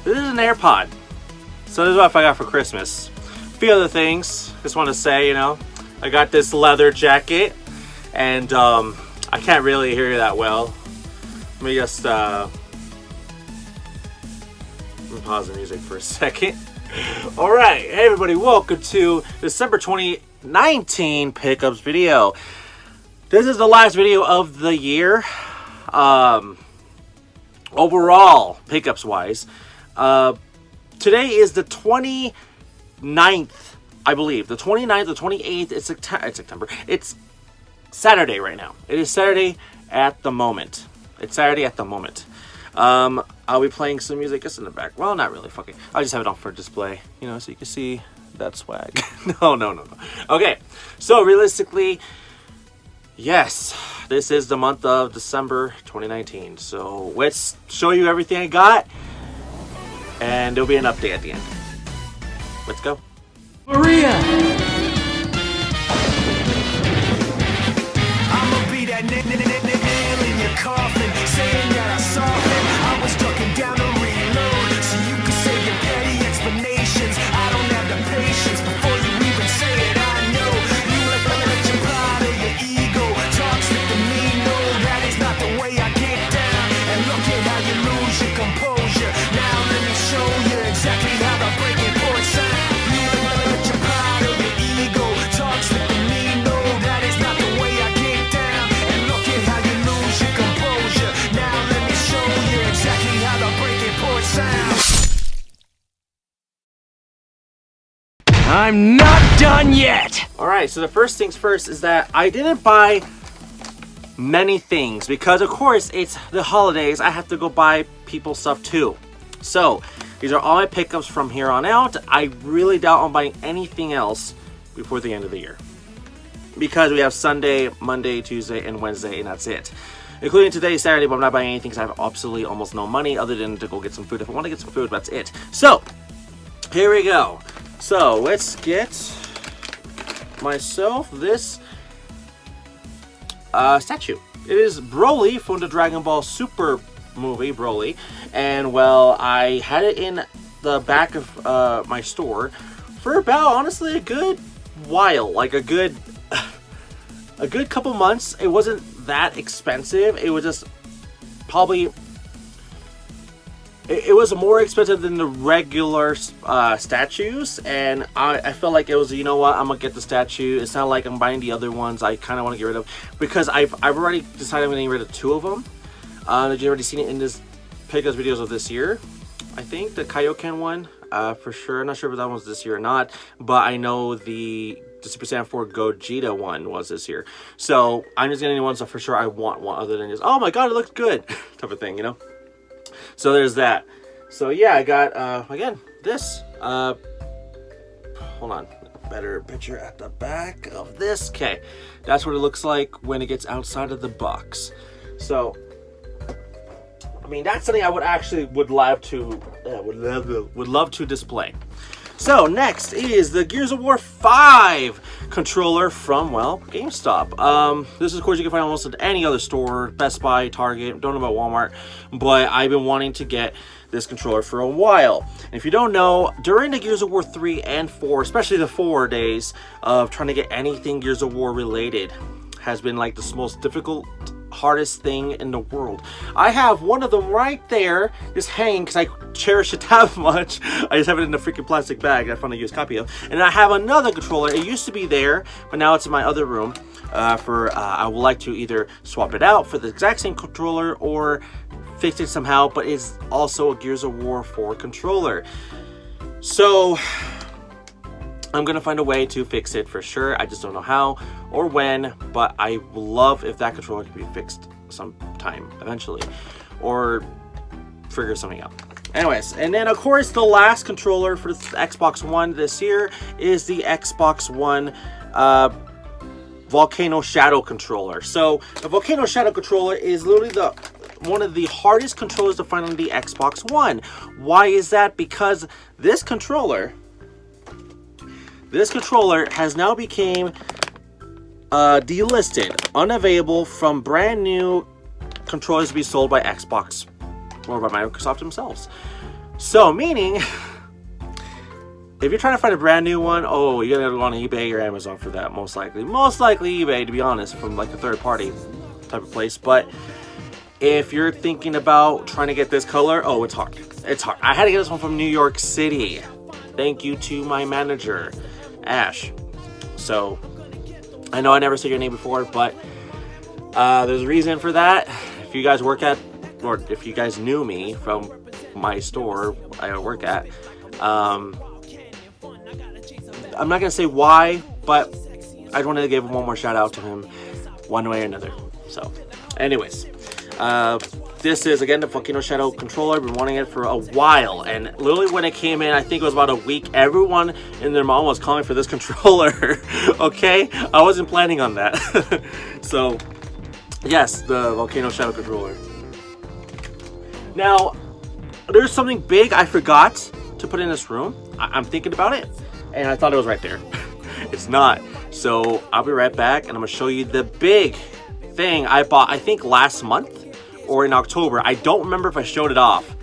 This is an AirPod. So this is what I got for Christmas. A few other things. Just want to say, you know, I got this leather jacket, and I can't really hear you that well. Let me just let me pause the music for a second. All right, hey everybody, welcome to December 2019 pickups video. This is the last video of the year. Overall, pickups wise. Today is the 29th, I believe. The 29th, the 28th, it's September. It's Saturday right now. It is Saturday at the moment. It's Saturday at the moment. I'll be playing some music just in the back. Well, not really, fucking. I'll just have it on for display, you know, so you can see that swag. No. Okay, so realistically, yes, this is the month of December 2019. So let's show you everything I got, and there'll be an update at the end. Let's go. Maria! I'ma be that nail in your coffin, saying that I softened. I was ducking down to reload, so you can say your petty explanations. I don't have the patience before you even say it. I know you let your pride or your ego talk slick to me. No, that is not the way I get down. And look at how you lose your composure. Now let me show you exactly how the breaking point sound. You let your pride or your ego talk slick to me. No, that is not the way I get down. And look at how you lose your composure. Now let me show you exactly how the breaking point sounds. I'm not done yet! Alright, so the first things first is that I didn't buy many things because, of course, it's the holidays. I have to go buy people stuff too. So, these are all my pickups from here on out. I really doubt I'm buying anything else before the end of the year, because we have Sunday, Monday, Tuesday, and Wednesday, and that's it. Including today, Saturday, but I'm not buying anything because I have absolutely almost no money other than to go get some food. If I want to get some food, that's it. So, here we go. So, let's get myself this statue. It is Broly from the Dragon Ball Super movie, Broly. And, well, I had it in the back of my store for about, honestly, a good while. Like, a good couple months. It wasn't that expensive. It was just probably... It was more expensive than the regular statues, and I felt like it was, you know what, I'm gonna get the statue. It's not like I'm buying the other ones I kind of want to get rid of, because I've already decided I'm gonna get rid of two of them. You've already seen it in this pickups videos of this year. I think the Kaioken one, for sure. I'm not sure if that one was this year or not, but I know the Super Saiyan 4 Gogeta one was this year. So I'm just getting ones that for sure I want one, other than just, oh my god, it looks good type of thing, you know. So there's that. So yeah, I got again this. Hold on, better picture at the back of this. Okay, that's what it looks like when it gets outside of the box. So I mean, that's something I would love to display. So next is the Gears of War 5 controller from, well, GameStop. This is, of course, you can find almost at any other store, Best Buy, Target, don't know about Walmart, but I've been wanting to get this controller for a while. And if you don't know, during the Gears of War 3 and 4, especially the 4 days of trying to get anything Gears of War related, has been like the most difficult, hardest thing in the world. I have one of them right there, just hanging because I cherish it that much. I just have it in a freaking plastic bag I found a used copy of. And I have another controller. It used to be there, but now it's in my other room. I would like to either swap it out for the exact same controller or fix it somehow, but it's also a Gears of War 4 controller. So I'm gonna find a way to fix it for sure. I just don't know how or when, but I would love if that controller could be fixed sometime eventually, or figure something out. Anyways, and then of course the last controller for the Xbox One this year is the Xbox One Volcano Shadow controller. So the Volcano Shadow controller is literally one of the hardest controllers to find on the Xbox One. Why is that? Because this controller has now became delisted, unavailable from brand new controllers to be sold by Xbox or by Microsoft themselves. So, meaning, if you're trying to find a brand new one, oh, you're gonna go on eBay or Amazon for that, most likely. Most likely eBay, to be honest, from like a third party type of place. But if you're thinking about trying to get this color, oh, it's hard. It's hard. I had to get this one from New York City. Thank you to my manager, Ash. So, I know I never said your name before, but there's a reason for that. If you guys work at, or if you guys knew me from my store I work at, I'm not gonna say why, but I wanted to give one more shout out to him one way or another. So, anyways, this is again the Volcano Shadow controller. I've been wanting it for a while, and literally when it came in, I think it was about a week, everyone and their mom was calling for this controller. Okay, I wasn't planning on that. So, yes, the Volcano Shadow controller. Now, there's something big I forgot to put in this room. I'm thinking about it, and I thought it was right there. It's not. So I'll be right back, and I'm gonna show you the big thing I bought, I think last month or in October. I don't remember if I showed it off.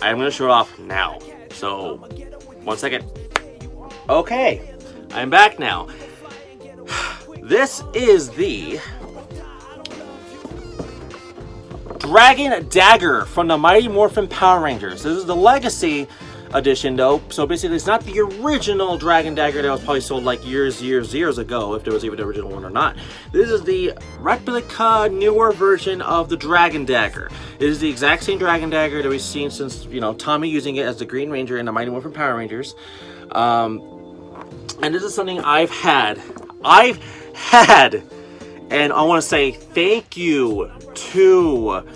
I'm gonna show it off now. So, 1 second. Okay, I'm back now. This is the Dragon Dagger from the Mighty Morphin Power Rangers. This is the Legacy edition though, so basically it's not the original Dragon Dagger that was probably sold like years ago, if there was even the original one or not. This is the replica, newer version of the Dragon Dagger. It is the exact same Dragon Dagger that we've seen since, you know, Tommy using it as the Green Ranger in the Mighty Morphin Power Rangers. And this is something I've had, and I want to say thank you to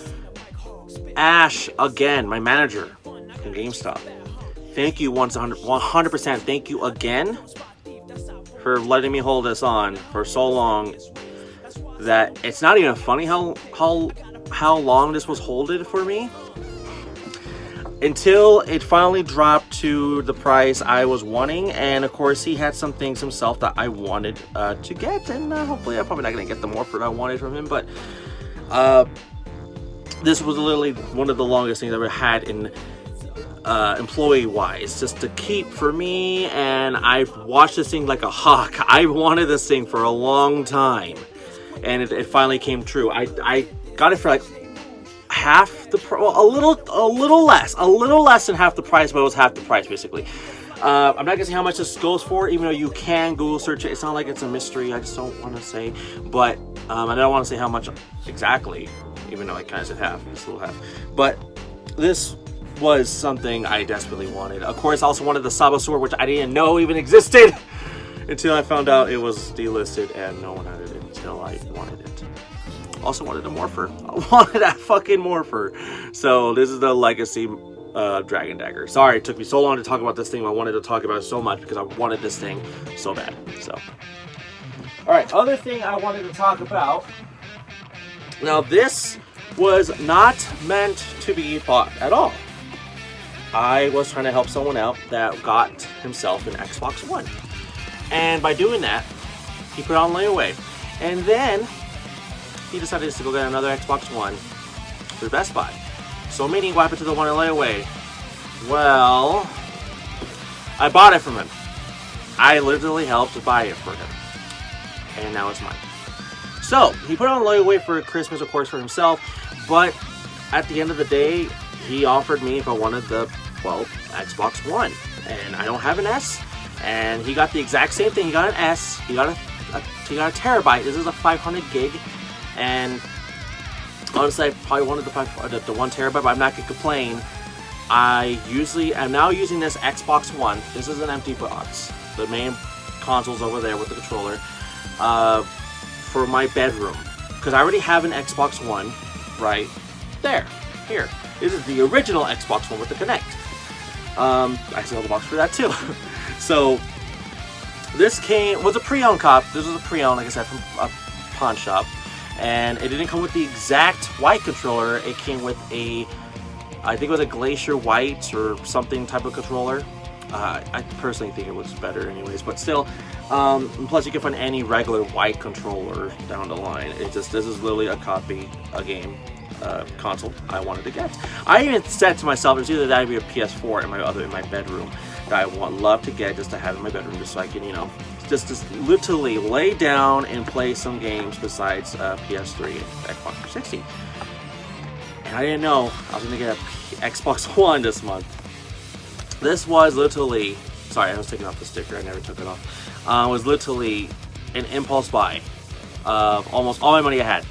Ash again, my manager in GameStop. Thank you 100%. Thank you again for letting me hold this on for so long that it's not even funny how long this was holding for me until it finally dropped to the price I was wanting. And of course, he had some things himself that I wanted to get, and hopefully I'm probably not going to get the Morpher I wanted from him, but this was literally one of the longest things I've ever had in employee wise, just to keep for me, and I've watched this thing like a hawk. I wanted this thing for a long time, and it finally came true. I got it for like half the price, well, a little less than half the price, but it was half the price basically. I'm not gonna say how much this goes for, even though you can Google search it. It's not like it's a mystery. I just don't want to say, but I don't want to say how much exactly, even though I kind of said half, just a little half. But this was something I desperately wanted. Of course, I also wanted the Sabasaur, which I didn't know even existed until I found out it was delisted and no one had it until I wanted it. Also wanted a Morpher. I wanted that fucking Morpher. So this is the Legacy Dragon Dagger. Sorry it took me so long to talk about this thing. I wanted to talk about it so much because I wanted this thing so bad. So, alright, other thing I wanted to talk about. Now this was not meant to be bought at all. I was trying to help someone out that got himself an Xbox One. And by doing that, he put it on layaway. And then he decided to go get another Xbox One through Best Buy. So meaning, what happened to the one in layaway? Well, I bought it from him. I literally helped buy it for him. And now it's mine. So, he put it on layaway for Christmas, of course, for himself. But at the end of the day, he offered me if I wanted the, well, Xbox One. And I don't have an S. And he got the exact same thing. He got an S. He got a terabyte. This is a 500 gig. And honestly, I probably wanted the 1 terabyte, but I'm not going to complain. I'm now using this Xbox One. This is an empty box. The main console's over there with the controller. For my bedroom. Because I already have an Xbox One right there. Here. This is the original Xbox One with the Kinect. I still have the box for that too. So, this was a pre-owned cop. This was a pre-owned, like I said, from a pawn shop. And it didn't come with the exact white controller. It came with I think it was a Glacier White or something type of controller. I personally think it was better anyways, but still. Plus you can find any regular white controller down the line. This is literally a copy, a game console I wanted to get. I even said to myself, it's either that or be a PS4 in my bedroom that I would love to get just to have in my bedroom, just so I can, you know, just literally lay down and play some games besides PS3 and Xbox 360. And I didn't know I was gonna get a Xbox One this month. This was literally, sorry, I was taking off the sticker. I never took it off. It was literally an impulse buy of almost all my money I had.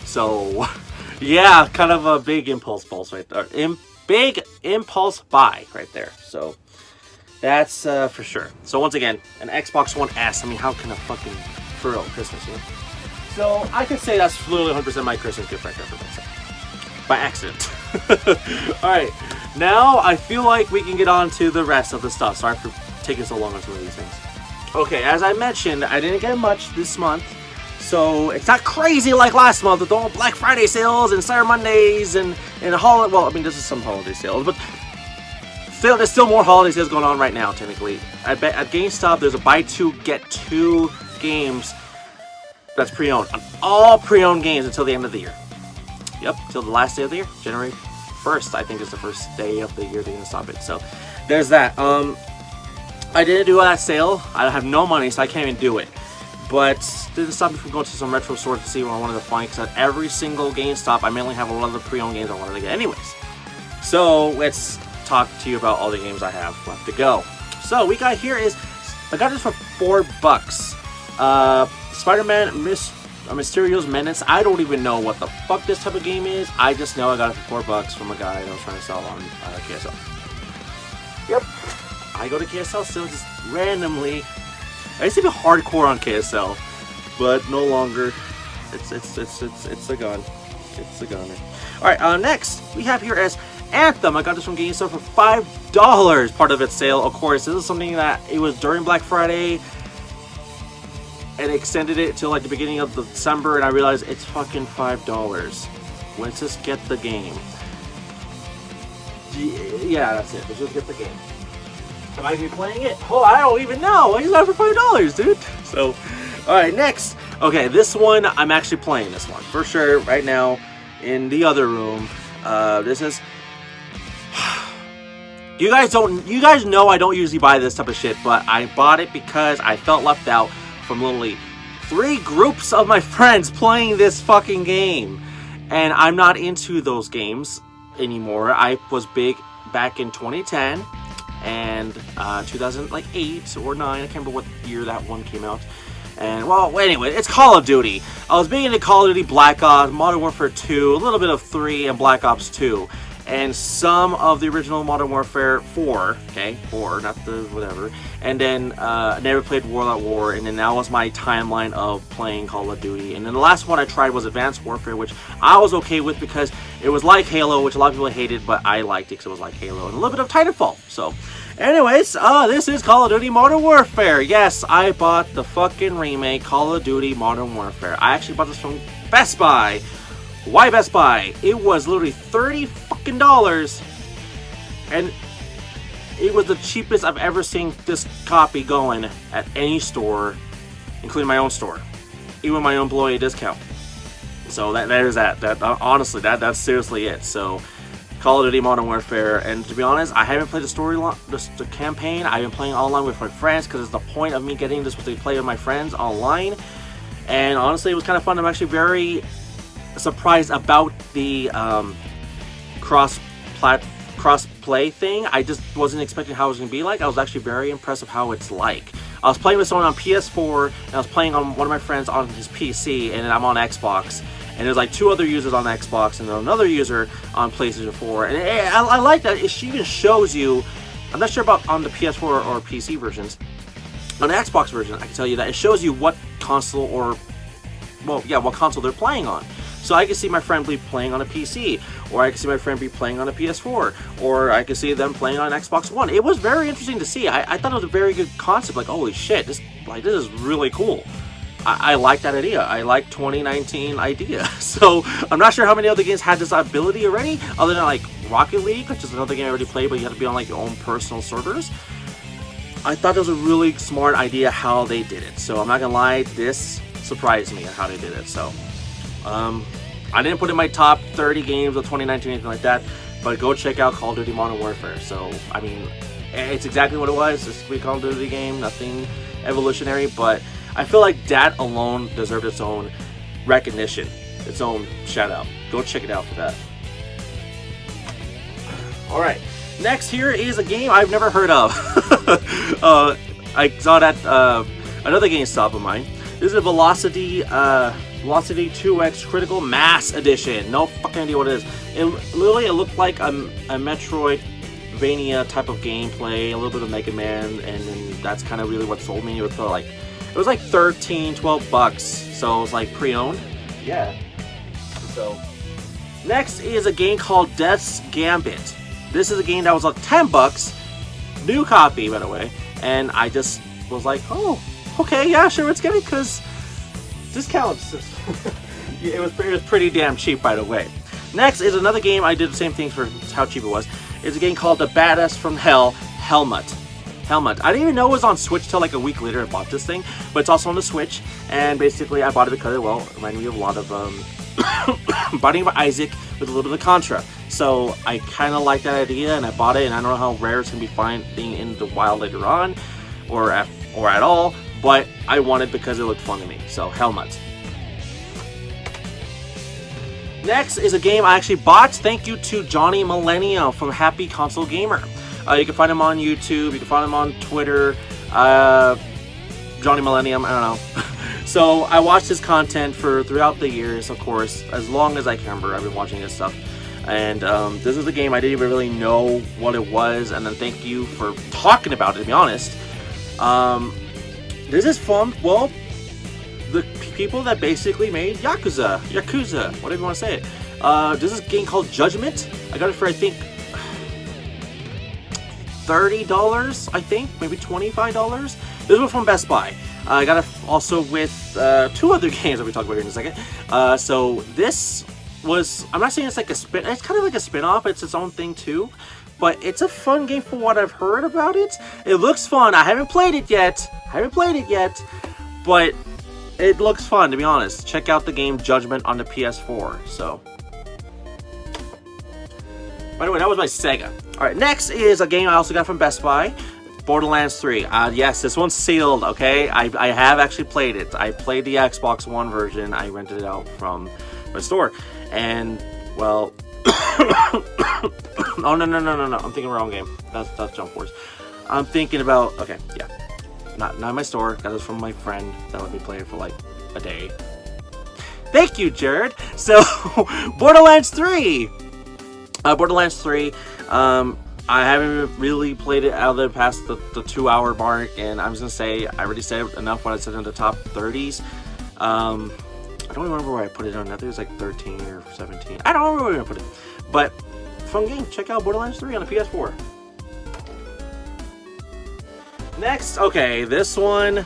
So, yeah, kind of a big impulse right there. Big impulse buy right there. So, that's for sure. So, once again, an Xbox One S. I mean, how can a fucking real Christmas, you know? So, I could say that's literally 100% my Christmas gift right there for myself. By accident. Alright, now I feel like we can get on to the rest of the stuff. Sorry for taking so long on some of these things. Okay, as I mentioned, I didn't get much this month. So it's not crazy like last month with all Black Friday sales and Cyber Mondays and holiday. Well, I mean, this is some holiday sales, but still, there's still more holiday sales going on right now. Technically, I bet at GameStop there's a buy two get two games that's pre-owned on all pre-owned games until the end of the year. Yep, till the last day of the year, January 1st. I think is the first day of the year they're gonna stop it. So there's that. I didn't do that sale. I have no money, so I can't even do it. But didn't stop me from going to some retro stores to see what I wanted to find. Because at every single GameStop, I mainly have a lot of the pre-owned games I wanted to get anyways. So let's talk to you about all the games I have left to go. So we got here is, I got this for $4. Spider-Man Mysterio's Menace. I don't even know what the fuck this type of game is. I just know I got it for $4 from a guy that was trying to sell on KSL. Yep. I go to KSL still just randomly. I used to be hardcore on KSL, but no longer. It's a gun. It's a gunner. Alright, next we have here as Anthem. I got this from GameStop for $5. Part of its sale, of course. This is something that it was during Black Friday and extended it till like the beginning of December, and I realized it's fucking $5. Let's just get the game. Yeah, that's it. Let's just get the game. Am I gonna be playing it? Oh, I don't even know. I just got it for $5, dude. So, alright, next. Okay, this one, I'm actually playing this one. For sure, right now, in the other room. This is... You guys know I don't usually buy this type of shit, but I bought it because I felt left out from literally 3 groups of my friends playing this fucking game. And I'm not into those games anymore. I was big back in 2010 and 2008 or 9. I can't remember what year that one came out. And well, anyway, it's Call of Duty. I was big into Call of Duty, Black Ops, Modern Warfare 2, a little bit of 3, and Black Ops 2. And some of the original Modern Warfare 4, okay, 4, not the whatever. And then I never played World at War, and then that was my timeline of playing Call of Duty. And then the last one I tried was Advanced Warfare, which I was okay with because it was like Halo, which a lot of people hated, but I liked it because it was like Halo, and a little bit of Titanfall. So, anyways, this is Call of Duty Modern Warfare. Yes, I bought the fucking remake Call of Duty Modern Warfare. I actually bought this from Best Buy. Why Best Buy? It was literally $30 fucking, and it was the cheapest I've ever seen this copy going at any store, including my own store, even my own employee discount. So there's that. Honestly, that's seriously it. So Call of Duty Modern Warfare, and to be honest, I haven't played the campaign. I've been playing online with my friends because it's the point of me getting this to play with my friends online. And honestly, it was kind of fun. I'm actually very surprised about the cross-play thing. I just wasn't expecting how it was going to be like. I was actually very impressed with how it's like. I was playing with someone on PS4, and I was playing on one of my friends on his PC, and then I'm on Xbox. And there's like 2 other users on Xbox, and then another user on PlayStation 4. And I like that. It even shows you, I'm not sure about on the PS4 or PC versions. On the Xbox version, I can tell you that it shows you what console what console they're playing on. So I can see my friend be playing on a PC, or I can see my friend be playing on a PS4, or I can see them playing on an Xbox One. It was very interesting to see. I thought it was a very good concept. Like, holy shit, this is really cool. I like that idea. I like 2019 idea. So I'm not sure how many other games had this ability already, other than like Rocket League, which is another game I already played, but you have to be on like your own personal servers. I thought it was a really smart idea how they did it. So I'm not gonna lie, this surprised me at how they did it. So I didn't put it in my top 30 games of 2019 or anything like that, but go check out Call of Duty Modern Warfare. So, I mean, it's exactly what it was. It's a Call of Duty game, nothing evolutionary, but I feel like that alone deserved its own recognition, its own shout out. Go check it out for that. Alright, next here is a game I've never heard of. I saw that another GameStop of mine. This is a Velocity 2X Critical Mass Edition. No fucking idea what it is. It looked like a Metroidvania type of gameplay, a little bit of Mega Man, and then that's kind of really what sold me. It was like 13, 12 bucks, so it was like pre-owned. Yeah. So next is a game called Death's Gambit. This is a game that was like 10 bucks, new copy by the way, and I just was like, oh, okay, yeah, sure, let's get it because discounts. it was pretty damn cheap by the way. Next is another game I did the same thing for how cheap it was. It's a game called The Badass from Hell, Helmut. I didn't even know it was on Switch till like a week later I bought this thing, but it's also on the Switch, and basically I bought it because it reminded me of a lot of Binding of Isaac with a little bit of Contra. So I kind of like that idea, and I bought it, and I don't know how rare it's going to be finding in the wild later on, or at all, but I want it because it looked fun to me. So Helmut. Next is a game I actually bought. Thank you to Johnny Millennium from Happy Console Gamer. You can find him on YouTube. You can find him on Twitter. Johnny Millennium. I don't know. So I watched his content throughout the years, of course, as long as I can remember. I've been watching his stuff. And this is a game I didn't even really know what it was. And then thank you for talking about it, to be honest. This is from, well, the people that basically made Yakuza, whatever you want to say it. This is a game called Judgment. I got it for, I think, $30, I think, maybe $25. This was from Best Buy. I got it also with two other games that we talk about here in a second. So this was, I'm not saying it's like it's kind of like a spin-off. It's its own thing too, but it's a fun game for what I've heard about it. It looks fun. I haven't played it yet, but it looks fun, to be honest. Check out the game Judgment on the PS4. So, by the way, that was my Sega. Alright, next is a game I also got from Best Buy, Borderlands 3. Yes, this one's sealed, okay? I have actually played it. I played the Xbox One version. I rented it out from my store. And, well... oh, no. I'm thinking wrong game. That's Jump Force. I'm thinking about... Okay, yeah. Not my store. Got this from my friend that let me play it for like a day. Thank you, Jared. So, Borderlands 3. Borderlands 3. I haven't really played it out of the past the 2-hour mark, and I'm just gonna say I already said enough when I said in the top 30s. I don't remember where I put it on. I think it was like 13 or 17. I don't remember where I put it. But fun game. Check out Borderlands 3 on the PS4. Next, okay, this one,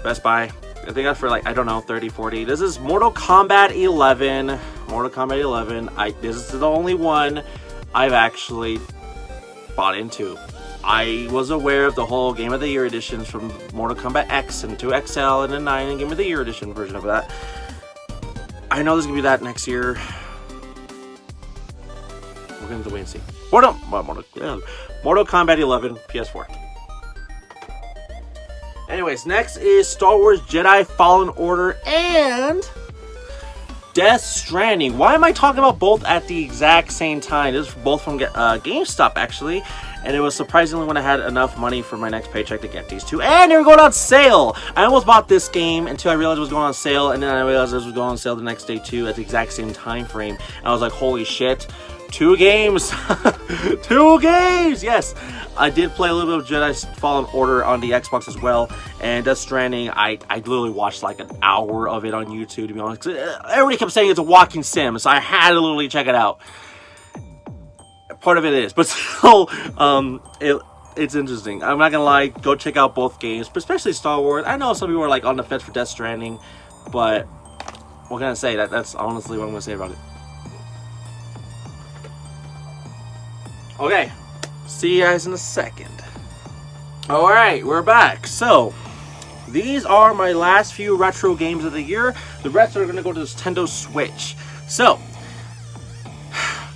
Best Buy. I think that's for like, I don't know, 30, 40. This is Mortal Kombat 11. This is the only one I've actually bought into. I was aware of the whole Game of the Year editions from Mortal Kombat X and 2XL and a 9 and Game of the Year edition version of that. I know there's gonna be that next year. We're gonna have to wait and see. Mortal Kombat 11 PS4. Anyways, next is Star Wars Jedi Fallen Order and Death Stranding. Why am I talking about both at the exact same time? This is both from GameStop, actually. And it was surprisingly when I had enough money for my next paycheck to get these two. And they were going on sale! I almost bought this game until I realized it was going on sale. And then I realized it was going on sale the next day too at the exact same time frame. And I was like, holy shit. 2 games! 2 games! Yes! I did play a little bit of Jedi Fallen Order on the Xbox as well. And Death Stranding, I literally watched like an hour of it on YouTube, to be honest. Everybody kept saying it's a walking sim, so I had to literally check it out. Part of it is, but still, it's interesting. I'm not gonna lie, go check out both games, but especially Star Wars. I know some people are like on the fence for Death Stranding, but what can I say? That's honestly what I'm gonna say about it. Okay, see you guys in a second. Alright, we're back. So, these are my last few retro games of the year. The rest are going to go to Nintendo Switch. So,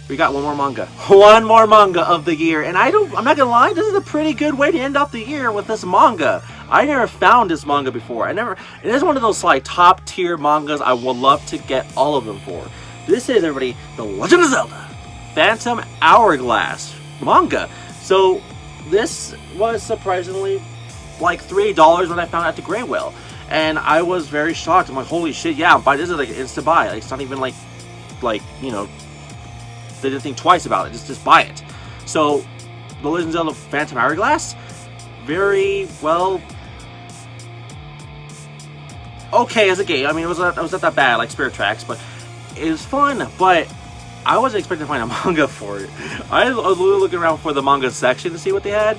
we got one more manga. One more manga of the year. And I'm not gonna lie, this is a pretty good way to end off the year with this manga. I never found this manga before. It is one of those like top tier mangas I would love to get all of them for. This is, everybody, The Legend of Zelda Phantom Hourglass manga. So this was surprisingly like $3 when I found it at the Grey Whale. And I was very shocked. I'm like, holy shit, yeah, but this is like an instant buy. Like, it's not even like, you know, they didn't think twice about it. Just buy it. So, The Legend of Zelda Phantom Hourglass, very well, okay as a game. I mean, it was not that bad like Spirit Tracks, but it was fun. But I wasn't expecting to find a manga for it. I was looking around for the manga section to see what they had,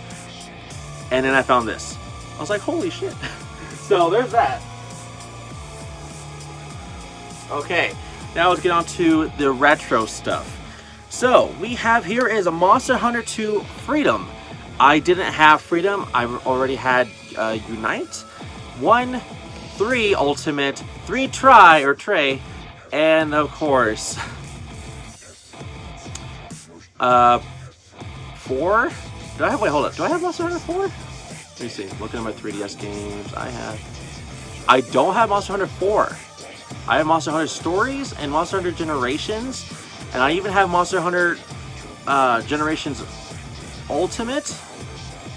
and then I found this. I was like, holy shit. So there's that. Okay, now let's get on to the retro stuff. So, we have here is a Monster Hunter 2 Freedom. I didn't have Freedom. I already had Unite, 1, 3 Ultimate, 3 Trey, and of course, 4? Do I have, wait, hold up. Do I have Monster Hunter 4? Let me see. Looking at my 3DS games, I don't have Monster Hunter 4. I have Monster Hunter Stories and Monster Hunter Generations. And I even have Monster Hunter Generations Ultimate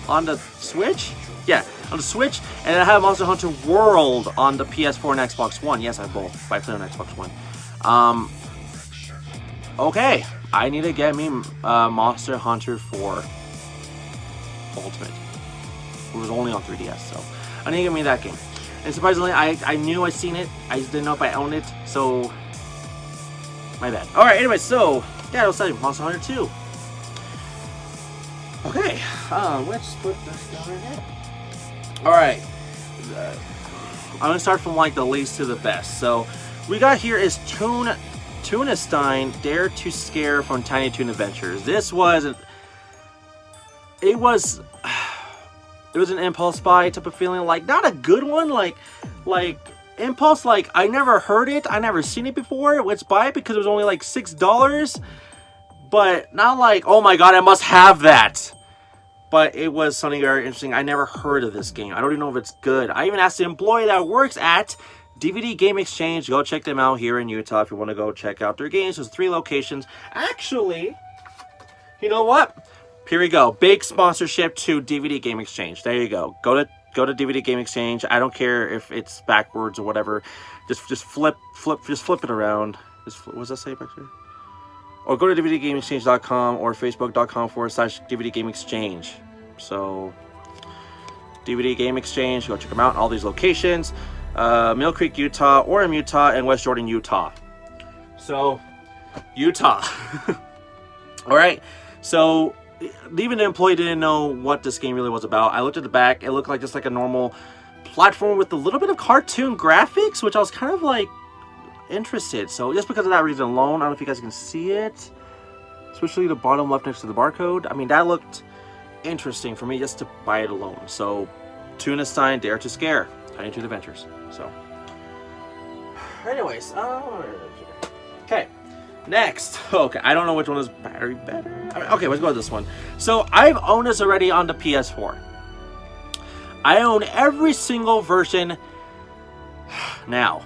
on the Switch. Yeah, on the Switch. And I have Monster Hunter World on the PS4 and Xbox One. Yes, I have both. But I play on Xbox One. Okay. I need to get me Monster Hunter 4 Ultimate. It was only on 3DS, so I need to get me that game. And surprisingly, I knew I'd seen it. I just didn't know if I owned it, so my bad. Alright, anyway, so yeah, I was saying Monster Hunter 2. Okay, let's put this down right here. Alright, I'm gonna start from like the least to the best. So we got here is Toonstein Dare to Scare from Tiny Toon Adventures. This was it was an impulse buy type of feeling, like not a good one, like impulse, like I never heard it, I never seen it before. Let's buy it because it was only like $6, but not like, oh my god, I must have that. But it was something very interesting. I never heard of this game. I don't even know if it's good. I even asked the employee that works at DVD Game Exchange. Go check them out here in Utah if you want to go check out their games. There's 3 locations. Actually, you know what? Here we go. Big sponsorship to DVD Game Exchange. There you go. Go to DVD Game Exchange. I don't care if it's backwards or whatever. Just flip it around. What does that say back there? Or go to DVDGameExchange.com or Facebook.com/DVD Game Exchange. So, DVD Game Exchange. Go check them out. All these locations. Mill Creek, Utah, Orem, Utah, and West Jordan, Utah. So, Utah. All right. So, even the employee didn't know what this game really was about. I looked at the back. It looked like just like a normal platform with a little bit of cartoon graphics, which I was kind of like interested. So just because of that reason alone, I don't know if you guys can see it, especially the bottom left next to the barcode. I mean, that looked interesting for me just to buy it alone. So, Toonstein Dare to Scare, Tiny Toon Adventures. So, anyways, okay. Next, okay, I don't know which one is better. Okay, let's go with this one. So, I've owned this already on the PS4. I own every single version. Now,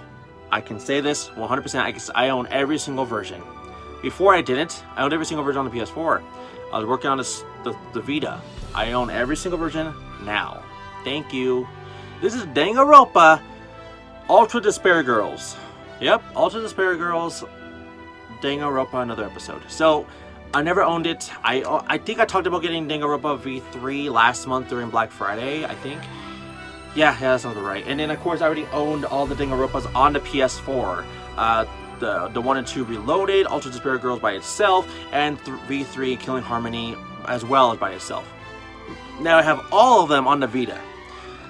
I can say this 100%. I own every single version. Before I didn't. I owned every single version on the PS4. I was working on the Vita. I own every single version now. Thank you. This is Danganronpa Ultra Despair Girls. Yep, Ultra Despair Girls. Danganronpa, another episode. So, I never owned it. I think I talked about getting Danganronpa V3 last month during Black Friday, I think. Yeah, that sounds right. And then, of course, I already owned all the Danganronpas on the PS4. The 1 and 2 Reloaded, Ultra Despair Girls by itself, and V3 Killing Harmony as well as by itself. Now I have all of them on the Vita.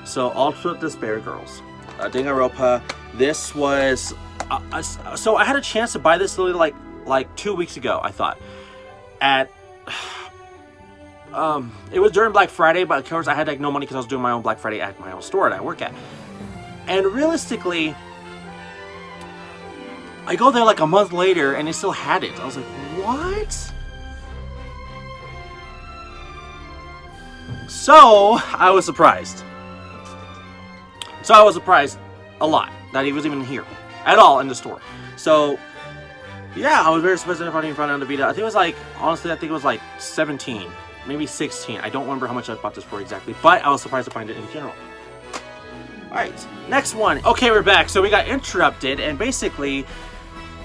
So, Ultra Despair Girls. Danganronpa. This was... so I had a chance to buy this literally like 2 weeks ago, I thought. It was during Black Friday, but of course I had like no money because I was doing my own Black Friday at my own store that I work at. And realistically, I go there like a month later and they still had it. I was like, what? So I was surprised. A lot that he was even here at all in the store. So yeah, I was very surprised if I didn't find out on the Vita. I think it was like, honestly, I think it was like 17, maybe 16. I don't remember how much I bought this for exactly, but I was surprised to find it in general. Alright, next one. Okay, we're back. So we got interrupted, and basically,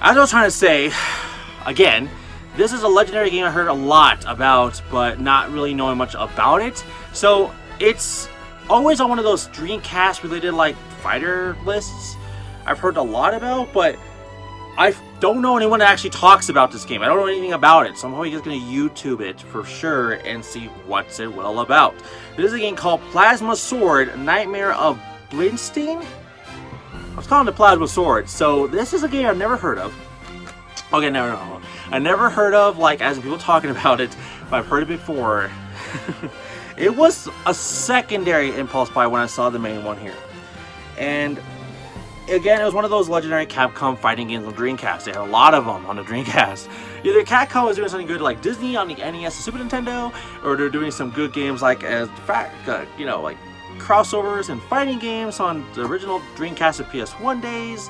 as I was trying to say, again, this is a legendary game I heard a lot about, but not really knowing much about it. So it's always on one of those Dreamcast related like fighter lists I've heard a lot about, but I don't know anyone that actually talks about this game. I don't know anything about it, so I'm probably just going to YouTube it for sure and see what's it well about. This is a game called Plasma Sword Nightmare of Blinstein? I was calling it Plasma Sword. So this is a game I've never heard of. Okay, no. I never heard of, like, as in people talking about it, but I've heard it before. It was a secondary impulse buy when I saw the main one here. And again, it was one of those legendary Capcom fighting games on Dreamcast. They had a lot of them on the Dreamcast. Either Capcom was doing something good like Disney on the NES and Super Nintendo, or they're doing some good games like like crossovers and fighting games on the original Dreamcast and PS1 days.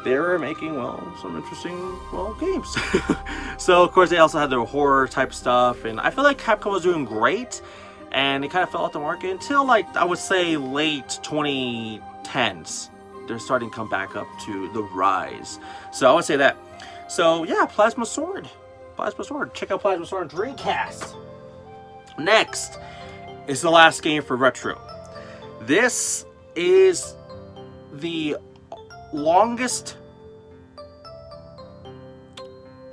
They were making, well, some interesting, well, games. So, of course, they also had their horror type stuff, and I feel like Capcom was doing great, and it kind of fell off the market until, like, I would say late 2010s. They're starting to come back up to the rise. So, I would say that. So, yeah, Plasma Sword. Plasma Sword. Check out Plasma Sword on Dreamcast. Next is the last game for Retro. This is the longest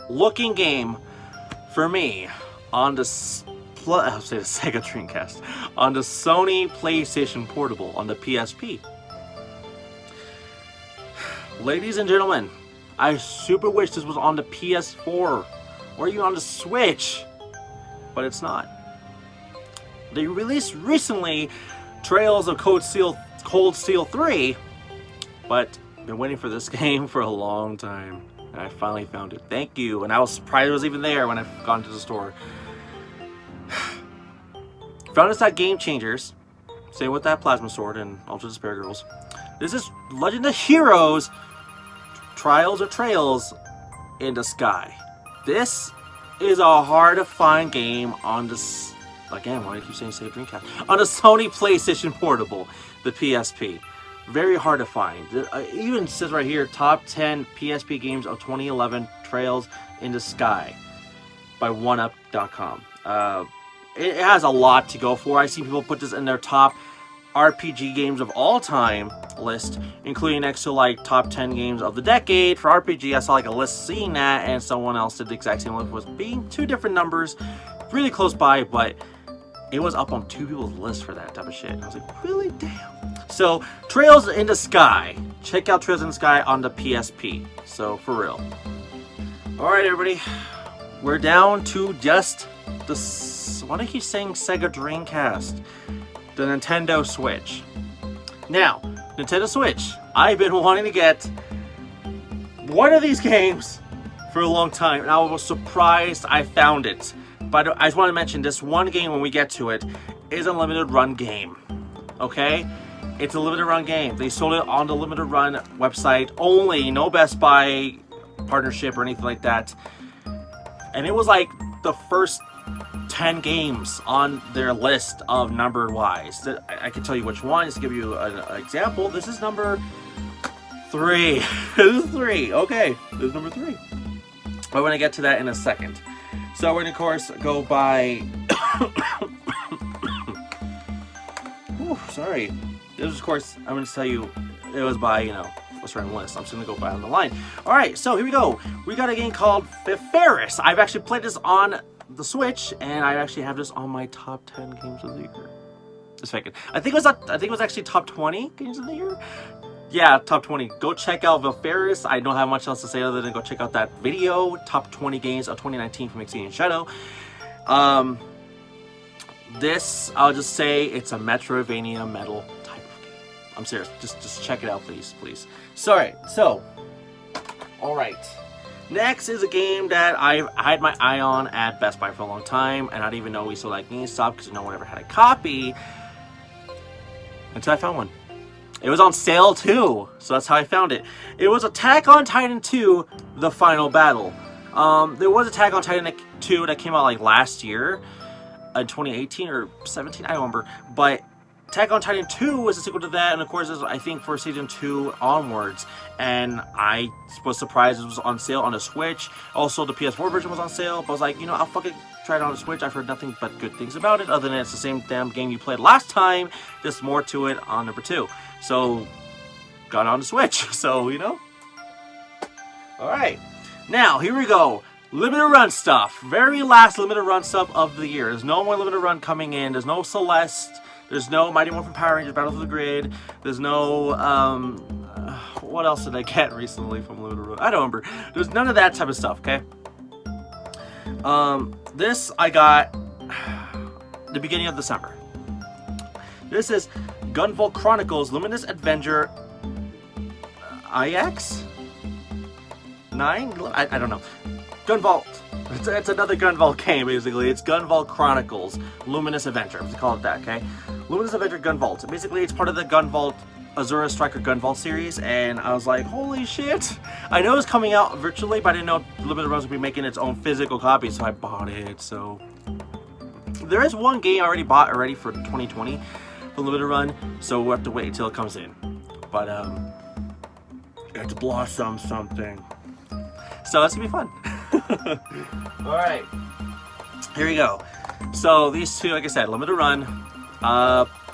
looking game for me on the I'll say the Sega Dreamcast, on the Sony PlayStation Portable on the PSP. Ladies and gentlemen, I super wish this was on the PS4 or even on the Switch, but it's not. They released recently Trails of Cold Steel 3, but been waiting for this game for a long time, and I finally found it. Thank you. And I was surprised it was even there when I got into the store. Found this at Game Changers. Same with that Plasma Sword and Ultra Despair Girls. This is Legend of Heroes Trials or Trails in the Sky. This is a hard to find game on this. Again, why do I keep saying Sega Dreamcast? On the Sony PlayStation Portable, the PSP. Very hard to find. It even says right here, top 10 PSP games of 2011, Trails in the Sky by oneup.com. It has a lot to go for. I see people put this in their top RPG games of all time list, including next to like top 10 games of the decade for RPG. I saw like a list seeing that, and someone else did the exact same list with being two different numbers, really close by, but it was up on two people's list for that type of shit. I was like, really? Damn. So, Trails in the Sky. Check out Trails in the Sky on the PSP. So, for real. Alright, everybody. We're down to just the... Why do I keep saying Sega Dreamcast? The Nintendo Switch. Now, Nintendo Switch. I've been wanting to get one of these games for a long time, and I was surprised I found it. But I just want to mention this one game when we get to it is a limited run game. Okay? It's a limited run game. They sold it on the limited run website only. No Best Buy partnership or anything like that. And it was like the first 10 games on their list of numbered wise. I can tell you which one. Just to give you an example. This is number 3. This is 3. Okay. This is number 3. I'm going to get to that in a second. So we're going to, of course, go by... Ooh, sorry. This is, of course, I'm going to tell you, it was by, what's right on the list. I'm just going to go by on the line. Alright, so here we go. We got a game called Ferris. I've actually played this on the Switch, and I actually have this on my top 10 games of the year. Just a second. I think it was actually top 20 games of the year. Yeah, top 20. Go check out Ferris. I don't have much else to say other than go check out that video. Top 20 games of 2019 from Exceeding Shadow. This, I'll just say, it's a Metroidvania metal type of game. I'm serious. Just check it out, please, please. Sorry. So, all right. Next is a game that I had my eye on at Best Buy for a long time, and I didn't even know we sold at GameStop because no one ever had a copy until I found one. It was on sale too, so that's how I found it. It was Attack on Titan 2: The Final Battle. There was Attack on Titan 2 that came out like last year, in 2018 or 17, I don't remember. But Attack on Titan 2 was a sequel to that, and of course, I think for Season 2 onwards. And I was surprised it was on sale on the Switch. Also, the PS4 version was on sale, but I was like, you know, I'll fucking try it on the Switch. I've heard nothing but good things about it, other than it's the same damn game you played last time, just more to it on number 2. So, got on the Switch, so, you know. Alright, now, here we go. Limited run stuff. Very last limited run stuff of the year. There's no more limited run coming in. There's no Celeste. There's no Mighty Morphin Power Rangers Battle of the Grid. There's no, what else did I get recently from limited run? I don't remember. There's none of that type of stuff, okay? This I got the beginning of December. This is Gunvolt Chronicles Luminous Adventure IX? 9? I don't know. Gunvolt. It's another Gunvolt game, basically. It's Gunvolt Chronicles Luminous Adventure. We call it that, okay? Luminous Adventure Gunvolt. Basically, it's part of the Gunvolt Azura Striker Gunvolt series, and I was like, holy shit. I know it's coming out virtually, but I didn't know Limited Runs would be making its own physical copy, so I bought it, so... There is one game I already bought already for 2020 for Limited Run, so we'll have to wait until it comes in. But, it's Blossom something. So that's gonna be fun. Alright, here we go. So these two, like I said, limited run.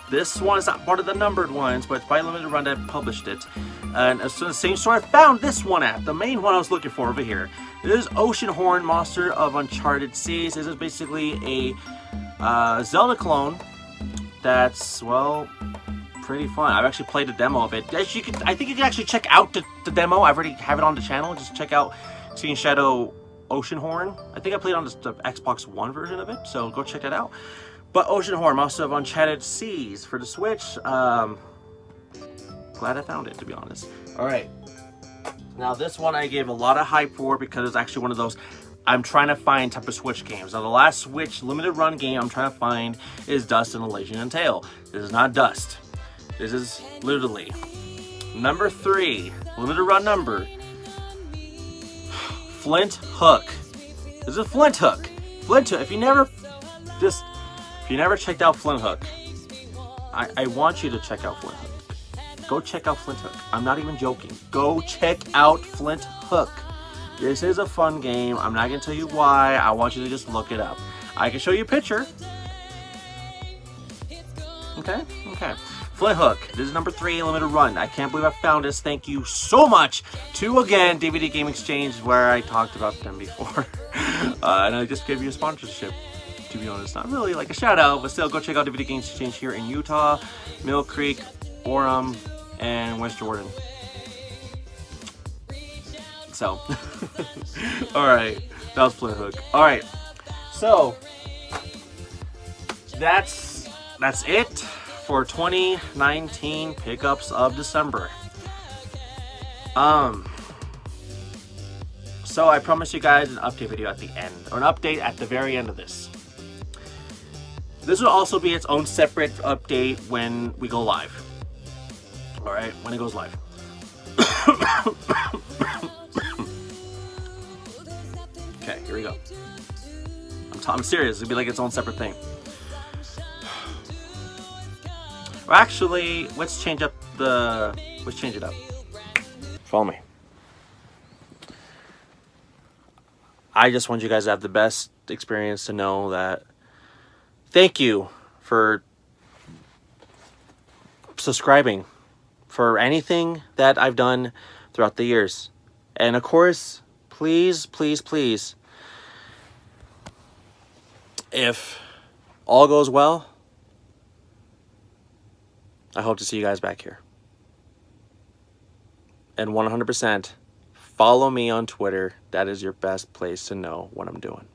This one is not part of the numbered ones, but it's by Limited Run that published it. And it's the same store I found this one at, the main one I was looking for over here. This is Oceanhorn, Monster of Uncharted Seas. This is basically a Zelda clone that's, well, pretty fun. I've actually played a demo of it. I think you can actually check out the demo. I already have it on the channel. Just check out Sea and Shadow Oceanhorn. I think I played on the Xbox One version of it, so go check that out. But Oceanhorn, Monster of Uncharted Seas for the Switch. Glad I found it, to be honest. Alright. Now this one I gave a lot of hype for because it's actually one of those I'm trying to find type of Switch games. Now the last Switch limited run game I'm trying to find is Dust and Elysian Tale. This is not Dust. This is literally number 3, limited run number, Flint Hook. This is Flint Hook. Flint Hook. If you never checked out Flint Hook, I want you to check out Flint Hook. Go check out Flint Hook. I'm not even joking. Go check out Flint Hook. This is a fun game. I'm not gonna tell you why. I want you to just look it up. I can show you a picture. Okay. Flint Hook. This is number 3, limited run. I can't believe I found this. Thank you so much to, again, DVD Game Exchange, where I talked about them before. And I just gave you a sponsorship, to be honest. Not really like a shout out, but still, go check out DVD Game Exchange here in Utah, Mill Creek, Orem, and West Jordan. So, alright. That was Flint Hook. Alright. So, that's it for 2019 pickups of December. So I promised you guys an update video at the end, or an update at the very end of this. This will also be its own separate update when we go live. Alright, when it goes live. Okay, here we go. I'm serious, it'll be like its own separate thing. Or actually, let's change it up. Follow me. I just want you guys to have the best experience, to know that thank you for subscribing for anything that I've done throughout the years. And of course, please, please, please, if all goes well, I hope to see you guys back here. And 100%, follow me on Twitter. That is your best place to know what I'm doing.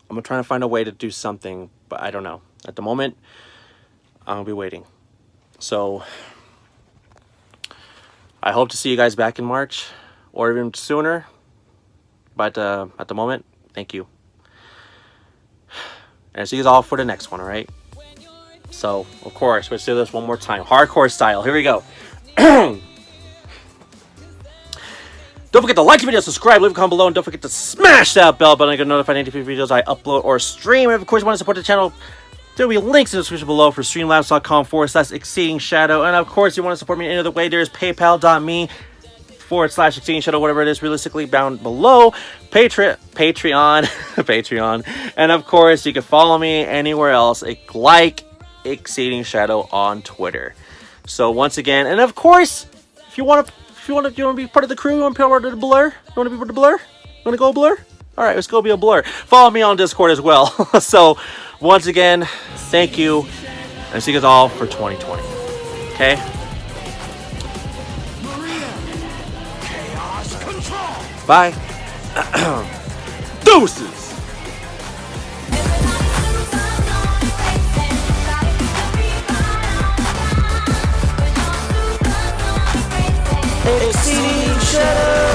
I'm trying to find a way to do something, but I don't know. At the moment, I'll be waiting. So I hope to see you guys back in March or even sooner. But at the moment, thank you. And I'll see you all for the next one, all right? So, of course, let's do this one more time. Hardcore style. Here we go. Don't forget to like the video, subscribe, leave a comment below, and don't forget to smash that bell button to get notified any future videos I upload or stream. And, of course, you want to support the channel, there will be links in the description below for streamlabs.com/Exceeding Shadow. And, of course, you want to support me in any other way, there's paypal.me/Exceeding Shadow, whatever it is, realistically bound below. Patreon. And, of course, you can follow me anywhere else, like Exceeding Shadow on Twitter. So, once again, and, of course, if you want to be part of the crew, you want to be part of the blur? You want to be part of the blur? You want to go blur? Alright, let's go be a blur. Follow me on Discord as well. So, once again, thank you. And I'll see you guys all for 2020. Okay? Chaos control. Bye. Deuces! Exceeding Shadow!